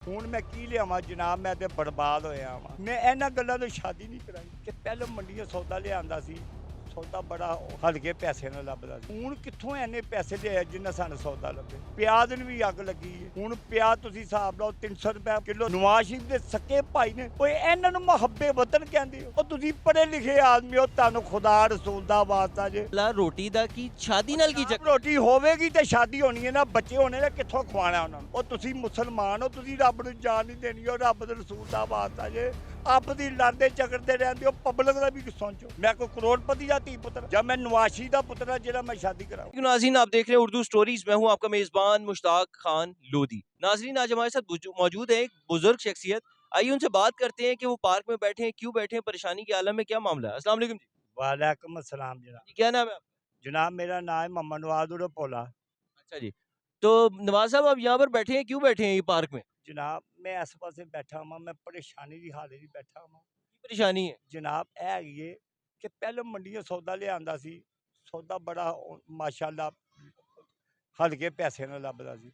ਹੁਣ ਮੈਂ ਕੀ ਲਿਆਵਾਂ ਜਨਾਬ, ਮੈਂ ਤੇ ਬਰਬਾਦ ਹੋਇਆ ਵਾਂ। ਮੈਂ ਇਹਨਾਂ ਗੱਲਾਂ ਤੋਂ ਸ਼ਾਦੀ ਨਹੀਂ ਕਰਾਈ ਕਿ ਪਹਿਲਾਂ ਮੰਡੀਆਂ ਸੌਦਾ ਲਿਆਂਦਾ ਸੀ, ਸੌਦਾ ਬੜਾ ਹਲਕੇ ਪੈਸੇ ਨਾਲ ਲੱਭਦਾ ਸੀ। ਹੁਣ ਕਿੱਥੋਂ ਐਨੇ ਪੈਸੇ ਲਿਆ ਜਿੰਨਾ ਸਾਨੂੰ ਸੌਦਾ ਲੱਭੇ। ਪਿਆਜ਼ ਨੂੰ ਵੀ ਅੱਗ ਲੱਗੀ ਹੈ। ਹੁਣ ਪਿਆਜ਼ ਤੁਸੀਂ ਹਿਸਾਬ ਲਾਓ 300 ਰੁਪਏ ਕਿਲੋ। ਨਵਾਜ਼ ਸ਼ਰੀਫ ਦੇ ਸੱਕੇ ਭਾਈ ਨੇ, ਓਏ ਇਹਨਾਂ ਨੂੰ ਮੁਹੱਬੇ ਵਤਨ ਕਹਿੰਦੇ ਹੋ। ਉਹ ਤੁਸੀਂ ਪੜ੍ਹੇ ਲਿਖੇ ਆਦਮੀ ਹੋ, ਤੁਹਾਨੂੰ ਖੁਦਾ ਰਸੂਲ ਦਾ ਵਾਸਤਾ ਜੇ। ਲਾ ਰੋਟੀ ਦਾ ਕੀ ਸ਼ਾਦੀ ਨਾਲ ਕੀ ਚੱਕਰ? ਰੋਟੀ ਹੋਵੇਗੀ ਤੇ ਸ਼ਾਦੀ ਹੋਣੀ ਹੈ ਨਾ, ਬੱਚੇ ਹੋਣੇ ਨੇ, ਕਿੱਥੋਂ ਖਵਾਣਾ ਉਹਨਾਂ ਨੂੰ। ਉਹ ਤੁਸੀਂ ਮੁਸਲਮਾਨ ਹੋ, ਤੁਸੀਂ ਰੱਬ ਨੂੰ ਜਾਨ ਨਹੀਂ ਦੇਣੀ ਹੋ, ਰੱਬ ਦੇ ਰਸੂਲ ਦਾ ਵਾਸਤਾ ਜੇ। ਆਪ ਦੀ ਲੜਦੇ ਝਗੜਦੇ ਰਹਿੰਦੇ ਹੋ, ਪਬਲਿਕ ਦਾ ਵੀ ਸੋਚੋ। ਮੈਂ ਕੋਈ ਕਰੋੜਪਤੀ ਦਾ ਧੀ ਪੁੱਤਰ ਜਾਂ मैं नवाशी का पुत्र जिहड़ा मैं शादी कराऊं। नाज़रीन, आप देख रहे हैं उर्दू स्टोरीज। मैं हूं आपका मेजबान मुश्ताक खान लोधी। नाज़रीन, आज हमारे साथ मौजूद है एक बुजुर्ग शख्सियत। आइए उनसे बात करते हैं कि वो पार्क में बैठे हैं, क्यों बैठे हैं, परेशानी के आलम में क्या मामला है। अस्सलाम वालेकुम जी। वालेकुम अस्सलाम जनाब। जी, क्या नाम है आपका? जनाब मेरा नाम है मोहम्मद नवाज उर्फ पोला। अच्छा जी, तो नवाज साहब आप यहाँ पर बैठे हैं, क्यों बैठे हैं ये पार्क में? जनाब मैं इस पासे बैठा हुआ, मैं परेशानी की हालत ही बैठा हुआ। की परेशानी है? जनाब है ये कि पहले मंडियों सौदा लिया सी, सौदा बड़ा माशाअल्लाह हल्के पैसे ਨਾਲ ਲੱਭਦਾ ਸੀ।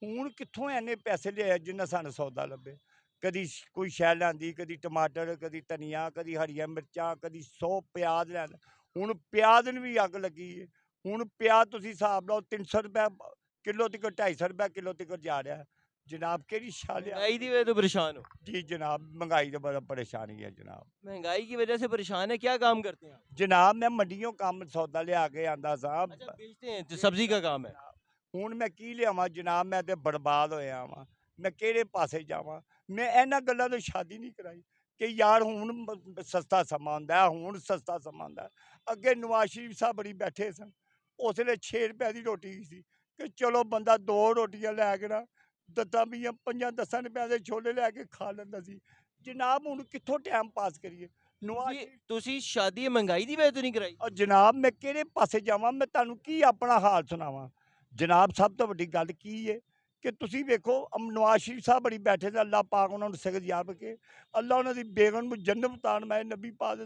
ਹੁਣ ਕਿੱਥੋਂ ਐਨੇ ਪੈਸੇ ਲਿਆ ਜਿੰਨਾ ਸਾਨੂੰ ਸੌਦਾ ਲੱਭੇ। ਕਦੀ ਕੋਈ ਸ਼ੈ ਲਿਆਂਦੀ, ਕਦੀ ਟਮਾਟਰ, ਕਦੀ ਧਨੀਆ, ਕਦੀ ਹਰੀਆਂ ਮਿਰਚਾਂ, ਕਦੀ 100 ਪਿਆਜ਼ ਲੈਣ। ਹੁਣ ਪਿਆਜ਼ ਨੂੰ ਵੀ ਅੱਗ ਲੱਗੀ ਹੈ। ਹੁਣ ਪਿਆਜ਼ ਤੁਸੀਂ ਹਿਸਾਬ ਲਾਓ 300 ਰੁਪਏ ਕਿਲੋ ਤੱਕ, 250 ਰੁਪਏ ਕਿਲੋ ਤੱਕ ਜਾ ਰਿਹਾ। जनाब केड़ी शाल महंगाई की वजह तो परेशान हो? जी जनाब महंगाई तो बड़ा परेशानी है जनाब। महंगाई की वजह से परेशान है, क्या काम करते हैं आप? जनाब मैं मंडियों काम सौदा लिया के आंदा साहब। अच्छा, बेचते हैं, तो सब्जी का काम है। ਹੁਣ ਮੈਂ ਕੀ ਲਿਆਵਾਂ ਜਨਾਬ, ਮੈਂ ਤੇ ਬਰਬਾਦ ਹੋਇਆ ਵਾਂ। ਮੈਂ ਕਿਹੜੇ ਪਾਸੇ ਜਾਵਾਂ। ਮੈਂ ਇਹਨਾਂ ਗੱਲਾਂ ਤੋਂ ਸ਼ਾਦੀ ਨਹੀਂ ਕਰਾਈ ਕਿ ਯਾਰ ਹੁਣ ਸਸਤਾ ਸਮਾਂ ਆਉਂਦਾ, ਹੁਣ ਸਸਤਾ ਸਮਾਂ ਆਉਂਦਾ। ਅੱਗੇ ਨਵਾਜ਼ ਸ਼ਰੀਫ ਸਾਹਿਬ ਬੜੀ ਬੈਠੇ ਸਨ, ਉਸ ਵੇਲੇ 6 ਰੁਪਏ ਦੀ ਰੋਟੀ ਸੀ ਕਿ ਚਲੋ ਬੰਦਾ 2 ਰੋਟੀਆਂ ਲੈ ਕੇ ਨਾ 10 ਰੁਪਏ ਦੇ ਛੋਲੇ ਲੈ ਕੇ ਖਾ ਲੈਂਦਾ ਸੀ। ਜਨਾਬ ਹੁਣ ਕਿੱਥੋਂ ਟਾਈਮ ਪਾਸ ਕਰੀਏ। ਨਵਾਜ਼ ਤੁਸੀਂ ਸ਼ਾਦੀ महंगाई ਦੀ ਵਜ੍ਹਾ ਤੋਂ ਨਹੀਂ ਕਰਾਈ? ਔਰ ਜਨਾਬ ਮੈਂ ਕਿਹੜੇ ਪਾਸੇ ਜਾਵਾਂ, ਮੈਂ ਤੁਹਾਨੂੰ ਕੀ ਆਪਣਾ ਹਾਲ ਸੁਣਾਵਾਂ। ਜਨਾਬ ਸਭ ਤੋਂ ਵੱਡੀ ਗੱਲ ਕੀ ਹੈ ਕਿ ਤੁਸੀਂ ਵੇਖੋ ਨਵਾਜ਼ ਸ਼ਰੀਫ ਸਾਹਿਬ ਬੜੀ ਬੈਠੇ ਤੇ ਅੱਲਾਹ ਪਾਕ ਉਹਨਾਂ ਨੂੰ ਸਖਤ ਯਾਦ ਰੱਖੇ। ਅੱਲਾਹ ਉਹਨਾਂ ਦੀ ਬੇਗਮ ਨੂੰ ਜੰਨਤ ਉਤਾਰਨ ਮੈਂ ਨਬੀ ਪਾਕ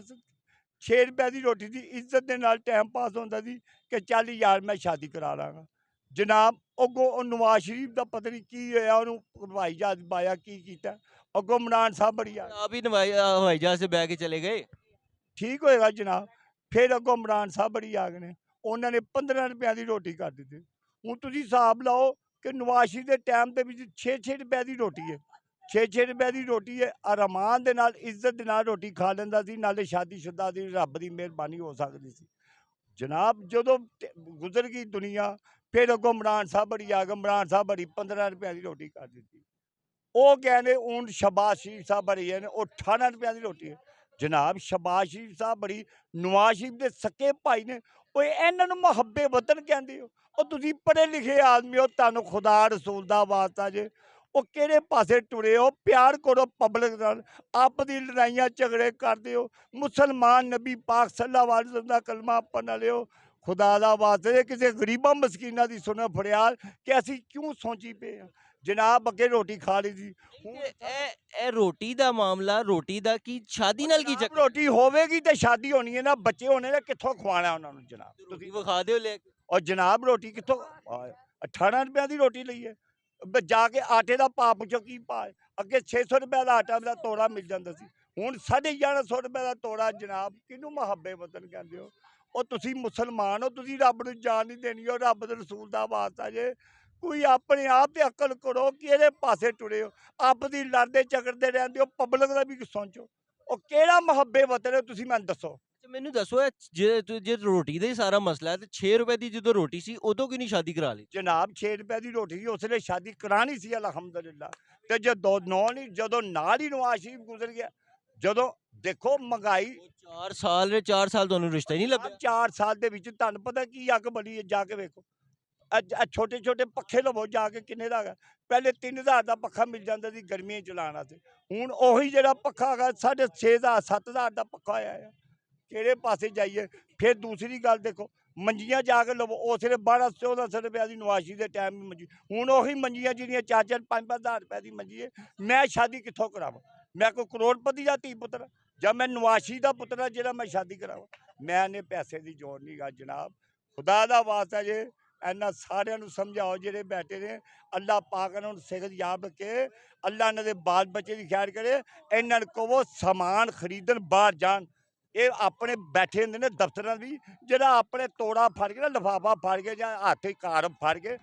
6 ਰੁਪਏ ਦੀ ਰੋਟੀ ਦੀ ਇੱਜ਼ਤ ਦੇ ਨਾਲ ਟਾਈਮ ਪਾਸ ਹੁੰਦਾ ਸੀ ਕਿ ਚੱਲ ਯਾਰ ਮੈਂ ਸ਼ਾਦੀ ਕਰਾ ਲਾਂਗਾ। ਜਨਾਬ ਅੱਗੋਂ ਉਹ ਨਵਾਜ਼ ਸ਼ਰੀਫ ਦਾ ਪਤਾ ਨਹੀਂ ਕੀ ਹੋਇਆ, ਉਹਨੂੰ ਹਵਾਈ ਜਹਾਜ਼ ਪਾਇਆ, ਕੀ ਕੀਤਾ। ਅੱਗੋਂ ਇਮਰਾਨ ਸਾਹਿਬ ਬੜੀ ਆ आप ही हवाई जहाज से बह के चले गए। ਠੀਕ ਹੋਏਗਾ ਜਨਾਬ। ਫਿਰ ਅੱਗੋਂ ਇਮਰਾਨ ਸਾਹਿਬ ਬੜੀ ਆ ਗਏ ਨੇ, ਉਹਨਾਂ ਨੇ 15 ਰੁਪਏ ਦੀ ਰੋਟੀ ਕਰ ਦਿੱਤੀ। ਹੁਣ ਤੁਸੀਂ ਹਿਸਾਬ ਲਾਓ ਕਿ ਨਵਾਜ਼ ਸ਼ਰੀਫ ਦੇ ਟਾਈਮ ਦੇ ਵਿੱਚ 6-6 ਰੁਪਏ ਦੀ ਰੋਟੀ ਹੈ। 6-6 ਰੁਪਏ ਦੀ ਰੋਟੀ ਹੈ, ਅਰਮਾਨ ਦੇ ਨਾਲ ਇੱਜ਼ਤ ਦੇ ਨਾਲ ਰੋਟੀ ਖਾ ਲੈਂਦਾ ਸੀ, ਨਾਲੇ ਸ਼ਾਦੀशुदा ਦੀ ਰੱਬ ਦੀ ਮਿਹਰਬਾਨੀ ਹੋ ਸਕਦੀ ਸੀ। ਜਨਾਬ ਜਦੋਂ ਗੁਜ਼ਰ ਗਈ ਦੁਨੀਆ, ਫਿਰ ਅੱਗੋਂ ਇਮਰਾਨ ਸਾਹਿਬ ਬੜੀ ਆ ਗਏ, ਇਮਰਾਨ ਸਾਹਿਬ ਬੜੀ 15 ਰੁਪਏ ਦੀ ਰੋਟੀ ਕਰ ਦਿੱਤੀ। ਉਹ ਕਹਿੰਦੇ ਹੁਣ ਸ਼ਹਬਾਜ਼ ਸ਼ਰੀਫ ਸਾਹਿਬ ਬੜੀ ਹੈ, ਉਹ 18 ਰੁਪਏ ਦੀ ਰੋਟੀ ਹੈ। ਜਨਾਬ ਸ਼ਹਬਾਜ਼ ਸ਼ਰੀਫ ਸਾਹਿਬ ਬੜੀ ਨਵਾਜ਼ ਸ਼ਰੀਫ ਦੇ ਸੱਕੇ ਭਾਈ ਨੇ, ਓਏ ਇਹਨਾਂ ਨੂੰ ਮੁਹੱਬੇ ਵਤਨ ਕਹਿੰਦੇ ਹੋ। ਉਹ ਤੁਸੀਂ ਪੜ੍ਹੇ ਲਿਖੇ ਆਦਮੀ ਹੋ, ਤੁਹਾਨੂੰ ਖੁਦਾ ਰਸੂਲ ਦਾ ਵਾਸਤਾ ਜੇ। ਉਹ ਕਿਹੜੇ ਪਾਸੇ ਟੁਰੇ ਹੋ। ਪਿਆਰ ਕਰੋ ਪਬਲਿਕ ਨਾਲ, ਆਪ ਦੀ ਲੜਾਈਆਂ ਝਗੜੇ ਕਰਦੇ ਹੋ। ਮੁਸਲਮਾਨ ਨਬੀ ਪਾਕ ਸੱਲੱਲਾਹੁ ਅਲੈਹਿ ਵਸੱਲਮ ਦਾ ਕਲਮਾ ਪੜ੍ਹਨ ਵਾਲੇ ਹੋ। ਖੁਦਾ ਦਾ ਵਾਸਤੇ ਕਿਸੇ ਗਰੀਬਾਂ ਮਸਕੀਨਾਂ ਦੀ ਸੁਣੋ ਫਰਿਆਦ ਕਿ ਅਸੀਂ ਕਿਉਂ ਸੋਚੀ ਪਏ ਹਾਂ। ਜਨਾਬ ਅੱਗੇ ਰੋਟੀ ਖਾ ਲਈ ਸੀ। ਇਹ ਰੋਟੀ ਦਾ ਮਾਮਲਾ, ਰੋਟੀ ਦਾ ਕੀ ਸ਼ਾਦੀ ਨਾਲ ਕੀ ਚੱਕਰ? ਰੋਟੀ ਹੋਵੇਗੀ ਤੇ ਸ਼ਾਦੀ ਹੋਣੀ ਹੈ ਨਾ, ਬੱਚੇ ਹੋਣੇ ਨੇ, ਕਿੱਥੋਂ ਖਵਾਣਾ ਉਹਨਾਂ ਨੂੰ ਜਨਾਬ। ਤੁਸੀਂ ਵਿਖਾ ਦਿਓ ਲੈ ਕੇ। ਔਰ ਜਨਾਬ ਰੋਟੀ ਕਿੱਥੋਂ 18 ਰੁਪਏ ਦੀ ਰੋਟੀ ਲਈ ਹੈ। ਜਾ ਕੇ ਆਟੇ ਦਾ ਭਾਅ ਪੁੱਛੋ ਕੀ ਭਾਅ ਹੈ। ਅੱਗੇ 600 ਰੁਪਏ ਦਾ ਆਟਾ ਦਾ ਤੋੜਾ ਮਿਲ ਜਾਂਦਾ ਸੀ, ਹੁਣ 1150 ਰੁਪਏ ਦਾ ਤੋੜਾ। ਜਨਾਬ ਕਿਹਨੂੰ ਮੁਹੱਬੇ ਵਤਨ ਕਹਿੰਦੇ ਹੋ। ਉਹ ਤੁਸੀਂ ਮੁਸਲਮਾਨ ਹੋ, ਤੁਸੀਂ ਰੱਬ ਨੂੰ ਜਾਨ ਨਹੀਂ ਦੇਣੀ ਹੋ, ਰੱਬ ਦੇ ਰਸੂਲ ਦਾ ਵਾਸਤਾ ਜੇ। ਕੋਈ ਆਪਣੇ ਆਪ ਤੇ ਅਕਲ ਕਰੋ ਕਿ ਇਹਦੇ ਪਾਸੇ ਟੁਰੇ ਹੋ। ਆਪ ਦੀ ਲੜਦੇ ਝਗੜਦੇ ਰਹਿੰਦੇ ਹੋ, ਪਬਲਿਕ ਦਾ ਵੀ ਸੋਚੋ। ਉਹ ਕਿਹੜਾ ਮੁਹੱਬੇ ਵਤਨ ਹੈ, ਤੁਸੀਂ ਮੈਨੂੰ ਦੱਸੋ। ਮੈਨੂੰ ਦੱਸੋ, ਜੇ ਰੋਟੀ ਦਾ ਹੀ ਸਾਰਾ ਮਸਲਾ ਹੈ ਤੇ 6 ਰੁਪਏ ਦੀ ਜਦੋਂ ਰੋਟੀ ਸੀ ਉਦੋਂ ਕਿਉਂ ਨਹੀਂ ਸ਼ਾਦੀ ਕਰਾ ਲਈ? ਜਨਾਬ 6 ਰੁਪਏ ਦੀ ਰੋਟੀ ਸੀ, ਉਸ ਵੇਲੇ ਸ਼ਾਦੀ ਕਰਾਣੀ ਸੀ ਅਲਹਮਦੁਲਿਲਾ। ਤੇ ਜਦੋਂ ਨਾਲ ਹੀ ਨਵਾਜ਼ ਸ਼ਰੀਫ ਗੁਜ਼ਰ ਗਿਆ, ਜਦੋਂ ਦੇਖੋ ਮਹਿੰਗਾਈ 4 ਸਾਲ ਤੁਹਾਨੂੰ ਰਿਸ਼ਤਾ ਹੀ ਨਹੀਂ ਲੱਭਿਆ। 4 ਸਾਲ ਦੇ ਵਿੱਚ ਤੁਹਾਨੂੰ ਪਤਾ ਕੀ ਅੱਗ ਬਲੀ ਹੈ, ਜਾ ਕੇ ਵੇਖੋ। ਛੋਟੇ ਛੋਟੇ ਪੱਖੇ ਲਵੋ ਜਾ ਕੇ, ਕਿੰਨੇ ਦਾ ਹੈਗਾ। ਪਹਿਲੇ 3000 ਦਾ ਪੱਖਾ ਮਿਲ ਜਾਂਦਾ ਸੀ ਗਰਮੀਆਂ ਚਲਾਉਣ ਵਾਸਤੇ, ਹੁਣ ਉਹੀ ਜਿਹੜਾ ਪੱਖਾ ਹੈਗਾ 6500 7000 ਦਾ ਪੱਖਾ ਆਇਆ ਹੈ। ਕਿਹੜੇ ਪਾਸੇ ਜਾਈਏ। ਫਿਰ ਦੂਸਰੀ ਗੱਲ ਦੇਖੋ, ਮੰਜੀਆਂ ਜਾ ਕੇ ਲਵੋ, ਉਸ ਵੇਲੇ 1200-1400 ਰੁਪਏ ਦੀ ਨਵਾਜ਼ੀ ਦੇ ਟਾਈਮ ਮੰਜੀ। ਹੁਣ ਉਹੀ ਮੰਜੀਆਂ ਜਿਹੜੀਆਂ 4-4 5-5 ਰੁਪਏ ਦੀ ਮੰਜੀ ਹੈ। ਮੈਂ ਸ਼ਾਦੀ ਕਿੱਥੋਂ ਕਰਾਵਾਂ। ਮੈਂ ਕੋਈ ਕਰੋੜਪਤੀ ਦਾ ਧੀ ਪੁੱਤਰ ਜਾਂ ਮੈਂ ਨਵਾਜ਼ੀ ਦਾ ਪੁੱਤਰ ਹਾਂ ਜਿਹੜਾ ਮੈਂ ਸ਼ਾਦੀ ਕਰਾਵਾਂ। ਮੈਂ ਨੇ ਪੈਸੇ ਦੀ ਜ਼ੋਰ ਨਹੀਂ ਗਾ ਜਨਾਬ, ਖੁਦਾ ਦਾ ਵਾਸਤਾ ਜੇ। ਇਹਨਾਂ ਸਾਰਿਆਂ ਨੂੰ ਸਮਝਾਓ ਜਿਹੜੇ ਬੈਠੇ ਨੇ, ਅੱਲਾ ਪਾਕ ਇਹਨਾਂ ਨੂੰ ਸਿਹਤ ਯਾਬ ਰੱਖੇ, ਅੱਲਾ ਇਹਨਾਂ ਦੇ ਬਾਲ ਬੱਚੇ ਦੀ ਖੈਰ ਕਰੇ। ਇਹਨਾਂ ਨੂੰ ਕਹੋ ਸਮਾਨ ਖਰੀਦਣ ਬਾਹਰ ਜਾਣ। ਇਹ ਆਪਣੇ ਬੈਠੇ ਹੁੰਦੇ ਨੇ ਦਫ਼ਤਰਾਂ ਵੀ, ਜਿਹੜਾ ਆਪਣੇ ਤੋੜਾ ਫੜ ਕੇ ਨਾ ਲਿਫਾਫਾ ਫੜ ਕੇ ਜਾਂ ਹੱਥ 'ਚ ਕਾਰ ਫੜ ਕੇ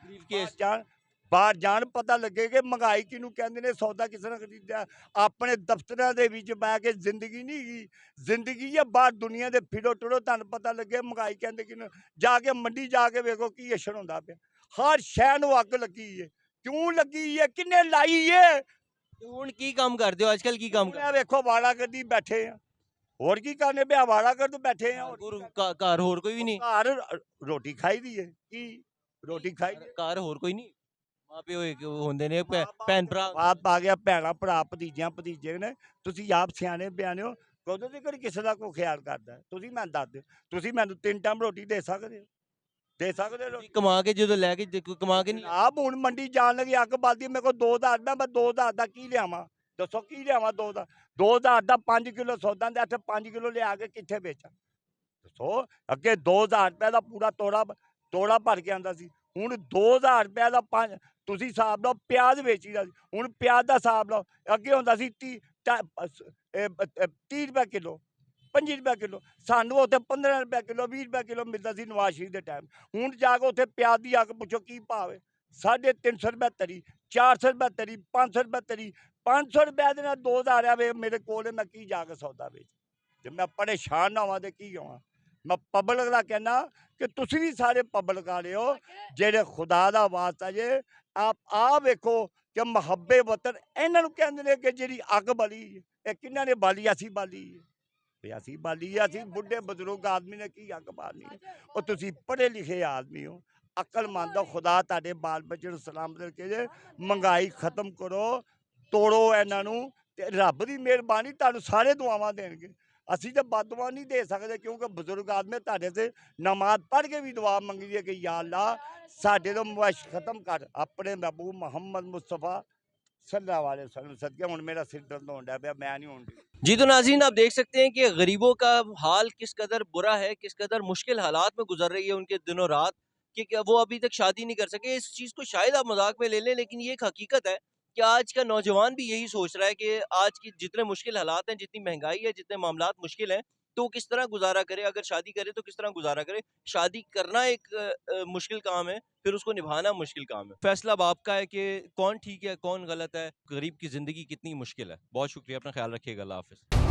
ਬਾਹਰ ਜਾਣ, ਪਤਾ ਲੱਗੇ ਕਿ ਮਹਿੰਗਾਈ ਕਿਹਨੂੰ ਕਹਿੰਦੇ ਨੇ, ਸੌਦਾ ਕਿਸ ਤਰ੍ਹਾਂ ਖਰੀਦਿਆ। ਆਪਣੇ ਦਫ਼ਤਰਾਂ ਦੇ ਵਿੱਚ ਬਹਿ ਕੇ ਜ਼ਿੰਦਗੀ ਨਹੀਂ ਹੈਗੀ, ਜ਼ਿੰਦਗੀ ਹੈ ਬਾਹਰ ਦੁਨੀਆ ਦੇ ਫਿਰੋ ਟੁਰੋ, ਤੁਹਾਨੂੰ ਪਤਾ ਲੱਗੇ ਮਹਿੰਗਾਈ ਕਹਿੰਦੇ ਕਿਹਨੂੰ। ਜਾ ਕੇ ਮੰਡੀ ਜਾ ਕੇ ਵੇਖੋ ਕੀ ਅਸ਼ਰ ਹੁੰਦਾ ਪਿਆ, ਹਰ ਸ਼ੈ ਨੂੰ ਅੱਗ ਲੱਗੀ ਹੈ। ਕਿਉਂ ਲੱਗੀ ਹੈ, ਕਿੰਨੇ ਲਾਈ ਹੈ? ਹੁਣ ਕੀ ਕੰਮ ਕਰਦੇ ਹੋ ਅੱਜਕੱਲ, ਕੀ ਕੰਮ ਇਹ ਵੇਖੋ ਵਾੜਾਗਰਦੀ ਬੈਠੇ ਆ, ਹੋਰ ਕੀ ਕਰਨੇ ਪਿਆ, ਵਾੜਾਗਰਦ ਬੈਠੇ ਆ। ਘਰ ਹੋਰ ਕੋਈ ਵੀ ਨਹੀਂ? ਘਰ ਰੋਟੀ ਖਾਈ ਦੀ ਹੈ, ਕੀ ਰੋਟੀ ਖਾਈ ਦੀ? ਘਰ ਹੋਰ ਕੋਈ ਨਹੀਂ? ਮਾਂ ਪਿਓ ਹੁੰਦੇ ਨੇ, ਭੈਣ ਭਰਾ? ਆਪ ਆ ਗਿਆ, ਭੈਣਾਂ ਭਰਾ ਭਤੀਜਿਆਂ ਭਤੀਜੇ ਨੇ। ਤੁਸੀਂ ਆਪ ਸਿਆਣੇ ਬਿਆਣੇ ਹੋ, ਕਦੋਂ ਤੱਕ ਕਿਸੇ ਦਾ ਕੋਈ ਖਿਆਲ ਕਰਦਾ? ਤੁਸੀਂ ਮੈਨੂੰ ਦੱਸ ਦਿਓ, ਤੁਸੀਂ ਮੈਨੂੰ 3 ਟਾਈਮ ਰੋਟੀ ਦੇ ਸਕਦੇ ਹੋ? ਦੇ ਸਕਦੇ ਹੋ? ਕਮਾ ਕੇ ਜਦੋਂ ਲੈ ਕੇ ਕਮਾ ਕੇ ਨਹੀਂ? ਆਪ ਹੁਣ ਮੰਡੀ ਜਾਣ ਲੱਗੀ, ਅੱਗ ਬਲਦੀ, ਮੇਰੇ ਕੋਲ 2000 ਦਾ, ਮੈਂ 2000 ਦਾ ਕੀ ਲਿਆਵਾਂ? ਦੱਸੋ ਕੀ ਲਿਆਵਾਂ? 2000 ਦਾ 5 ਕਿਲੋ ਸੌਦਾ ਦੇ, ਇੱਥੇ 5 ਕਿਲੋ ਲਿਆ ਕੇ ਕਿੱਥੇ ਵੇਚਾਂ? ਦੱਸੋ। ਅੱਗੇ 2000 ਰੁਪਏ ਦਾ ਪੂਰਾ ਤੋੜਾ ਭਰ ਕੇ ਆਉਂਦਾ ਸੀ, ਹੁਣ 2000 ਰੁਪਏ ਦਾ ਤੁਸੀਂ ਹਿਸਾਬ ਲਾਓ। ਪਿਆਜ਼ ਵੇਚੀਦਾ ਸੀ, ਹੁਣ ਪਿਆਜ਼ ਦਾ ਹਿਸਾਬ ਲਾਓ। ਅੱਗੇ ਹੁੰਦਾ ਸੀ 30 ਰੁਪਏ ਕਿਲੋ, 25 ਰੁਪਏ ਕਿਲੋ। ਸਾਨੂੰ ਉੱਥੇ 15 ਰੁਪਏ ਕਿਲੋ, 20 ਰੁਪਏ ਕਿਲੋ ਮਿਲਦਾ ਸੀ ਨਵਾਜ਼ ਸ਼ਰੀਫ ਦੇ ਟਾਈਮ। ਹੁਣ ਜਾ ਕੇ ਉੱਥੇ ਪਿਆਜ਼ ਦੀ ਅੱਗ ਪੁੱਛੋ ਕੀ ਭਾਅ ਹੈ? 350 ਰੁਪਏ ਤਰੀ, 400 ਰੁਪਏ ਤਰੀ, 500 ਰੁਪਏ ਤਰੀ। 500 ਰੁਪਏ ਦੇ ਨਾਲ 2000 ਆਵੇ ਮੇਰੇ ਕੋਲ, ਮੈਂ ਕੀ ਜਾ ਕੇ ਸੌਦਾ ਵੇਚ? ਜੇ ਮੈਂ ਪਰੇਸ਼ਾਨ ਨਾ ਹੋਵਾਂ ਤੇ ਕੀ ਹੋਵਾਂ? ਮੈਂ ਪਬਲਿਕ ਦਾ ਕਹਿਣਾ ਕਿ ਤੁਸੀਂ ਵੀ ਸਾਰੇ ਪਬਲਿਕ ਵਾਲੇ ਹੋ, ਜਿਹੜੇ ਖੁਦਾ ਦਾ ਵਾਸਤਾ ਜੇ ਆਪ ਵੇਖੋ ਕਿ ਮੁਹੱਬੇ ਵਤਨ ਇਹਨਾਂ ਨੂੰ ਕਹਿੰਦੇ ਨੇ ਕਿ ਜਿਹੜੀ ਅੱਗ ਬਲੀ, ਇਹ ਕਿਹਨਾਂ ਨੇ ਬਾਲੀ? ਅਸੀਂ ਬਾਲੀ ਹੈ, ਵੀ ਅਸੀਂ ਬਾਲੀ ਹੈ। ਅਸੀਂ ਬੁੱਢੇ ਬਜ਼ੁਰਗ ਆਦਮੀ ਨੇ ਕੀ ਅੱਗ ਬਾਲਣੀ? ਉਹ ਤੁਸੀਂ ਪੜ੍ਹੇ ਲਿਖੇ ਆਦਮੀ ਹੋ, ਅਕਲਮੰਦ ਹੋ, ਖੁਦਾ ਤੁਹਾਡੇ ਬਾਲ ਬੱਚੇ ਨੂੰ ਸਲਾਮਤ ਰੱਖੇ ਜੇ। ਮਹਿੰਗਾਈ ਖਤਮ ਕਰੋ, ਤੋੜੋ ਇਹਨਾਂ ਨੂੰ, ਤੇ ਰੱਬ ਦੀ ਮਿਹਰਬਾਨੀ ਤੁਹਾਨੂੰ ਸਾਰੇ ਦੁਆਵਾਂ ਦੇਣਗੇ। ਅਸੀਂ ਤਾਂ ਬਦਦੁਆ ਨਹੀਂ ਦੇ ਸਕਦੇ, ਕਿਉਂਕਿ ਬਜ਼ੁਰਗ ਆਦਮੀ ਤੁਹਾਡੇ ਤੇ ਨਮਾਜ਼ ਪੜ੍ਹ ਕੇ ਵੀ ਦੁਆ ਮੰਗੀ ਹੈ ਕਿ ਯਾ ਅੱਲਾ ਸਾਡੇ ਤੋਂ ਮੁਆਸ਼ ਖਤਮ ਕਰ, ਆਪਣੇ महबूब मोहम्मद मुस्तफ़ा सल्लल्लाहु अलैहि वसल्लम सदके। ਹੁਣ ਮੇਰਾ सिर दर्द होने पिया, मैं नहीं होने। जी तो नाज़रीन, आप देख सकते हैं कि गरीबों का हाल किस कदर बुरा है, किस कदर मुश्किल हालात में गुजर रही है उनके दिनों रात, कि वो अभी तक शादी नहीं कर सके। इस चीज़ को शायद आप मजाक में ले लें, लेकिन ये एक हकीकत है कि आज का नौजवान भी यही सोच रहा है कि आज की जितने मुश्किल हालात हैं, जितनी महंगाई है, जितने मामलात मुश्किल हैं, तो किस तरह गुजारा करे। अगर शादी करे तो किस तरह गुजारा करे। शादी करना एक मुश्किल काम है, फिर उसको निभाना मुश्किल काम है। फैसला अब आपका है कि कौन ठीक है, कौन गलत है, गरीब की ज़िंदगी कितनी मुश्किल है। बहुत शुक्रिया, अपना ख्याल रखिएगा। अल्लाह हाफ़िज़।